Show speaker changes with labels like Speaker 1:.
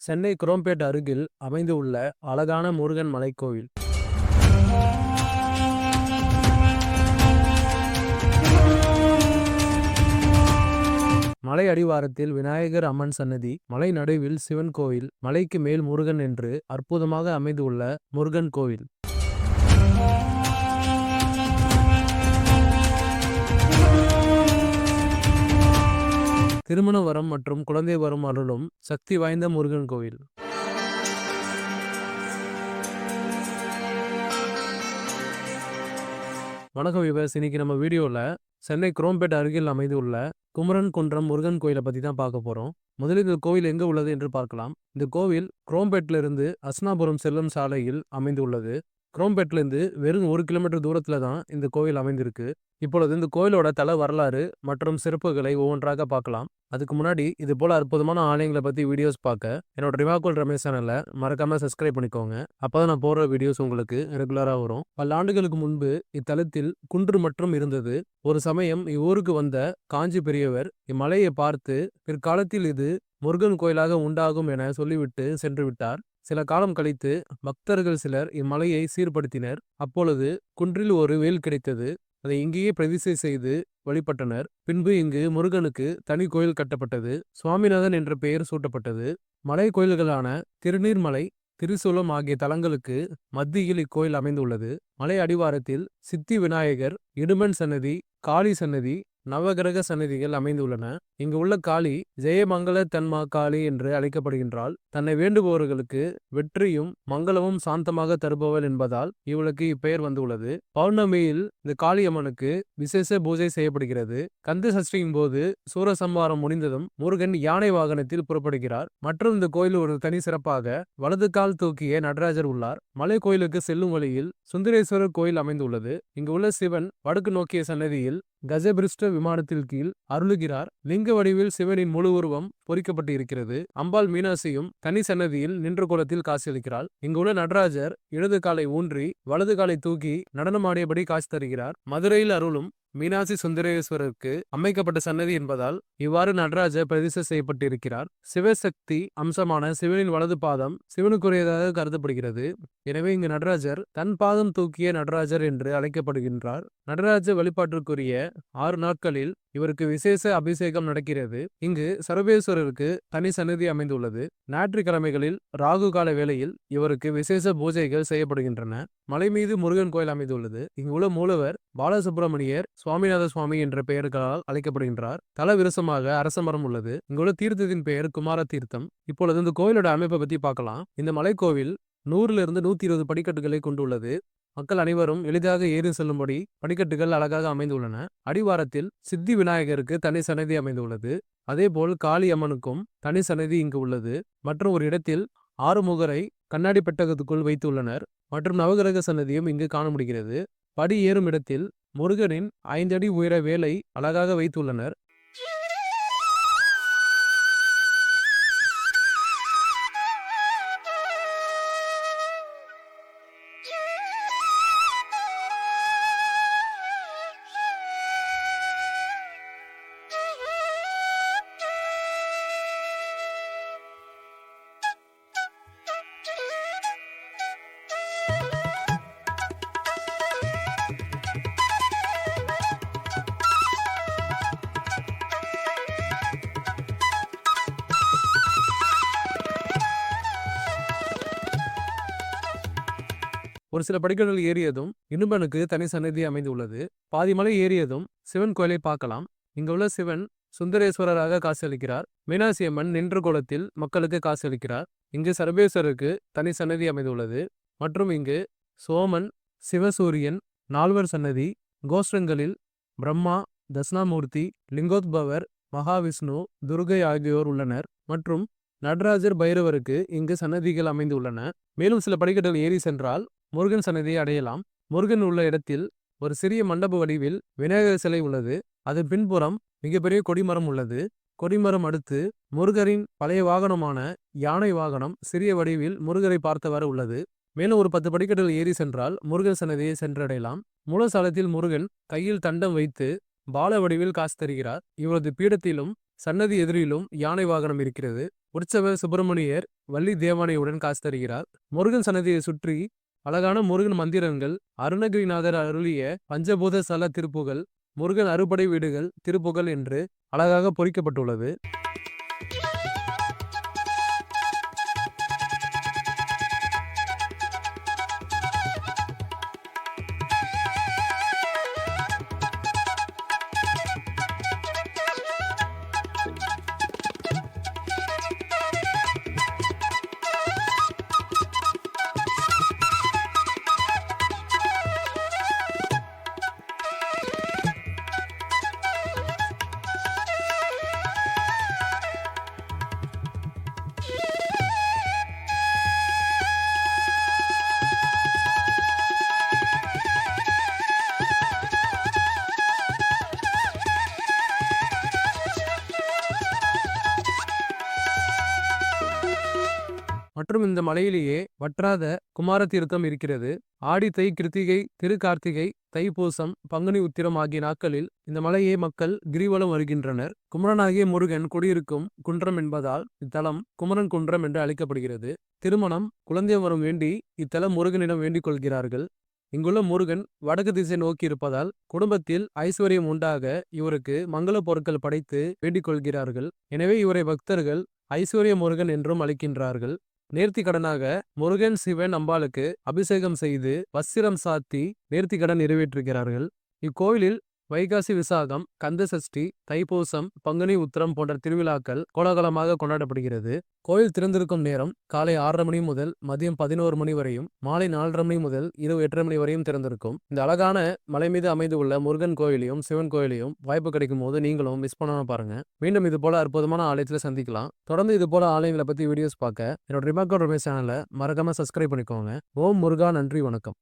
Speaker 1: சென்னை குரோம்பேட் அருகில் அமைந்துள்ள அழகான முருகன் மலைக்கோவில். மலை அடிவாரத்தில் விநாயகர் அம்மன் சன்னதி, மலை நடுவில் சிவன் கோவில், மலைக்கு மேல் முருகன் என்று அற்புதமாக அமைந்துள்ள முருகன் கோவில். திருமண வரம் மற்றும் குழந்தை வரம் அருளும் சக்தி வாய்ந்த முருகன் கோவில். வணக்கம் விவஸ், இன்னைக்கு நம்ம வீடியோவில் சென்னை குரோம்பேட் அருகில் அமைந்துள்ள குமரன் குன்றம் முருகன் கோயிலை பற்றி தான் பார்க்க போகிறோம். முதலில் இந்த கோவில் எங்கே உள்ளது என்று பார்க்கலாம். இந்த கோவில் குரோம்பேட்டிலிருந்து அஸ்னாபுரம் செல்லும் சாலையில் அமைந்துள்ளது. குரோம்பேட்லேருந்து வெறும் 1 கிலோமீட்டர் தூரத்தில் தான் இந்த கோவில் அமைந்திருக்கு. இப்பொழுது இந்த கோயிலோட தல வரலாறு மற்றும் சிறப்புகளை ஒவ்வொன்றாக பார்க்கலாம். அதுக்கு முன்னாடி இது போல அற்புதமான ஆலயங்களை பற்றி வீடியோஸ் பார்க்க என்னோட ரிவாக்குல் ரமேஷ் சேனலை மறக்காமல் சப்ஸ்கிரைப் பண்ணிக்கோங்க. அப்போ தான் நான் போடுற வீடியோஸ் உங்களுக்கு ரெகுலராக வரும். பல ஆண்டுகளுக்கு முன்பு இத்தலத்தில் குன்று மற்றும் இருந்தது. ஒரு சமயம் இவ்வூருக்கு வந்த காஞ்சி பெரியவர் இம்மலையை பார்த்து பிற்காலத்தில் இது முருகன் கோயிலாக உண்டாகும் என சொல்லிவிட்டு சென்று விட்டார். சில காலம் கழித்து பக்தர்கள் சிலர் இம்மலையை சீர்படுத்தினர். அப்பொழுது குன்றில் ஒரு வேல் கிடைத்தது. அதை இங்கேயே பிரதிஷ்டை செய்து வழிபட்டனர். பின்பு இங்கு முருகனுக்கு தனி கோயில் கட்டப்பட்டது. சுவாமிநாதன் என்ற பெயர் சூட்டப்பட்டது. மலை கோயில்களான திருநீர்மலை, திரிசூலம் ஆகிய தலங்களுக்கு மத்தியில் இக்கோயில் அமைந்துள்ளது. மலை அடிவாரத்தில் சித்தி விநாயகர், இடுமன் சன்னதி, காளி சன்னதி, நவகிரக சன்னதிகள் அமைந்துள்ளன. இங்கு உள்ள காளி ஜெயமங்கல தன்மா காளி என்று அழைக்கப்படுகின்றாள். தன்னை வேண்டுபவர்களுக்கு வெற்றியும் மங்களமும் சாந்தமாக தருபவள் என்பதால் இவளுக்கு இப்பெயர் வந்துள்ளது. பௌர்ணமியில் இந்த காளியம்மனுக்கு விசேஷ பூஜை செய்யப்படுகிறது. கந்த சஷ்டியின் போது சூரசம்ஹாரம் முடிந்ததும் முருகன் யானை வாகனத்தில் புறப்படுகிறார். மற்றும் இந்த கோயில் ஒரு தனி சிறப்பாக வலது கால் தூக்கிய நடராஜர் உள்ளார். மலை கோயிலுக்கு செல்லும் வழியில் சுந்தரேஸ்வரர் கோயில் அமைந்துள்ளது. இங்கு உள்ள சிவன் வடக்கு நோக்கிய சன்னதியில் கஜபிருஷ்ட விமானத்தில் கீழ் அருளுகிறார். லிங்க வடிவில் சிவனின் முழு உருவம் பொறிக்கப்பட்டு இருக்கிறது. அம்பாள் மீனாட்சியும் தனி சன்னதியில் நின்ற கோலத்தில் காட்சியளிக்கிறாள். இங்குள்ள நடராஜர் இடது காலை ஊன்றி வலது காலை தூக்கி நடனமாடியபடி காட்சி தருகிறார். மதுரையில் அருளும் மீனாட்சி சுந்தரேஸ்வரருக்கு அமைக்கப்பட்ட சன்னதி என்பதால் இவ்வாறு நடராஜர் பிரதிஷ்டை செய்யப்பட்டிருக்கிறார். சிவசக்தி அம்சமான சிவனின் வலது பாதம் சிவனுக்குரியதாக கருதப்படுகிறது. எனவே இங்கு நடராஜர் தன் பாதம் தூக்கிய நடராஜர் என்று அழைக்கப்படுகின்றார். நடராஜர் வழிபாட்டிற்குரிய 6 நாட்களில் இவருக்கு விசேஷ அபிஷேகம் நடக்கிறது. இங்கு சர்வேஸ்வரருக்கு தனி சன்னதி அமைந்துள்ளது. ஞாயிற்றுக்கிழமைகளில் ராகு கால வேளையில் இவருக்கு விசேஷ பூஜைகள் செய்யப்படுகின்றன. மலை மீது முருகன் கோயில் அமைந்துள்ளது. இங்கு உள்ள மூலவர் பாலசுப்பிரமணியர் சுவாமிநாத சுவாமி என்ற பெயர்களால் அழைக்கப்படுகின்றார். தல விருசமாக அரச மரம் உள்ளது. இங்குள்ள தீர்த்தத்தின் பெயர் குமார தீர்த்தம். இப்பொழுது இந்த கோயிலோட அமைப்பை பத்தி பார்க்கலாம். இந்த மலைக்கோவில் 100 to 120 படிக்கட்டுகளை கொண்டுள்ளது. மக்கள் அனைவரும் எளிதாக ஏறி செல்லும்படி படிக்கட்டுகள் அழகாக அமைந்துள்ளன. அடிவாரத்தில் சித்தி விநாயகருக்கு தனி சன்னதி அமைந்துள்ளது. அதேபோல் காளி அம்மனுக்கும் தனி சன்னதி இங்கு உள்ளது. மற்றும் ஒரு இடத்தில் 6 முகரை கண்ணாடி பெட்டகத்துக்குள் வைத்துள்ளனர். மற்றும் நவகிரக சன்னதியும் இங்கு காண முடிகிறது. படி ஏறும் இடத்தில் முருகனின் 5 அடி உயர வேலை அழகாக வைத்துள்ளனர். ஒரு சில படிக்கட்டுகள் ஏறியதும் இடும்பனுக்கு தனி சன்னதி அமைந்துள்ளது. பாதி மலை ஏறியதும் சிவன் கோயிலை பார்க்கலாம். இங்குள்ள சிவன் சுந்தரேஸ்வரராக காட்சியளிக்கிறார். மீனாட்சி அம்மன் நின்ற கோலத்தில் மக்களுக்கு காட்சியளிக்கிறார். இங்கு சர்வேஸ்வரருக்கு தனி சன்னதி அமைந்துள்ளது. மற்றும் இங்கு சோமன், சிவசூரியன், 4வர் சன்னதி, கோஷ்டங்களில் பிரம்மா, தட்சிணாமூர்த்தி, லிங்கோத்பவர், மகாவிஷ்ணு, துர்கை ஆகியோர் உள்ளனர். மற்றும் நடராஜர், பைரவருக்கு இங்கு சன்னதிகள் அமைந்துள்ளன. மேலும் சில படிக்கட்டுகள் ஏறி சென்றால் முருகன் சன்னதியை அடையலாம். முருகன் உள்ள இடத்தில் ஒரு சிறிய மண்டப வடிவில் விநாயகர் சிலை உள்ளது. அதன் பின்புறம் மிகப்பெரிய கொடிமரம் உள்ளது. கொடிமரம் அடுத்து முருகரின் பழைய வாகனமான யானை வாகனம் சிறிய வடிவில் முருகரை பார்த்தவாறு உள்ளது. மேலும் ஒரு 10 படிக்கட்டுகள் ஏறி சென்றால் முருகன் சன்னதியை சென்றடையலாம். மூலஸ்தானத்தில் முருகன் கையில் தண்டம் வைத்து பால வடிவில் காட்சி தருகிறார். இவரது பீடத்திலும் சன்னதி எதிரிலும் யானை வாகனம் இருக்கிறது. உற்சவர் சுப்பிரமணியர் வள்ளி தேவானையுடன் காசு தருகிறார். முருகன் சன்னதியை சுற்றி அழகான முருகன் மந்திரங்கள், அருணகிரிநாதர் அருளிய பஞ்சபூத ஸ்தல திருப்புகள், முருகன் அறுபடை வீடுகள் திருப்புகள் என்று அழகாக பொறிக்கப்பட்டுள்ளது. மற்றும் இந்த மலையிலேயே வற்றாத குமார தீர்த்தம் இருக்கிறது. ஆடி, தை, கிருத்திகை, திருக்கார்த்திகை, தைப்பூசம், பங்குனி உத்திரம் ஆகிய நாட்களில் இந்த மலையை மக்கள் கிரிவலம் வருகின்றனர். குமரனாகிய முருகன் குடியிருக்கும் குன்றம் என்பதால் இத்தலம் குமரன் குன்றம் என்று அழைக்கப்படுகிறது. திருமணம், குழந்தை வரம் வேண்டி இத்தலம் முருகனிடம் வேண்டிக் கொள்கிறார்கள். இங்குள்ள முருகன் வடக்கு திசை நோக்கி இருப்பதால் குடும்பத்தில் ஐஸ்வர்யம் உண்டாக இவருக்கு மங்கள பொருட்கள் படைத்து வேண்டிக் கொள்கிறார்கள். எனவே இவரை பக்தர்கள் ஐஸ்வர்ய முருகன் என்றும் அழைக்கின்றார்கள். நேர்த்தி கடனாக முருகன், சிவன், அம்பாளுக்கு அபிஷேகம் செய்து வஸ்திரம் சாத்தி நேர்த்தி கடன் நிறைவேற்றுகிறார்கள். இக்கோயிலில் வைகாசி விசாகம், கந்த சஷ்டி, தைப்பூசம், பங்குனி உத்திரம் போன்ற திருவிழாக்கள் கோலாகலமாக கொண்டாடப்படுகிறது. கோயில் திறந்திருக்கும் நேரம் காலை 6:30 மணி முதல் மதியம் 11 மணி வரையும், மாலை 4:30 மணி முதல் இரவு 8:30 மணி வரையும் திறந்திருக்கும். இந்த அழகான மலை மீது அமைந்துள்ள முருகன் கோயிலையும் சிவன் கோயிலையும் வாய்ப்பு கிடைக்கும் போது நீங்களும் மிஸ் பண்ணாம பாருங்க. மீண்டும் இது போல அற்புதமான ஆலயத்தில் சந்திக்கலாம். தொடர்ந்து இது போல ஆலயங்களை பத்தி வீடியோஸ் பார்க்க என்னோட ரிமாக்கோ ரமேஷ் சேனலை மறக்காம சப்ஸ்கிரைப் பண்ணிக்கோங்க. ஓம் முருகா, நன்றி, வணக்கம்.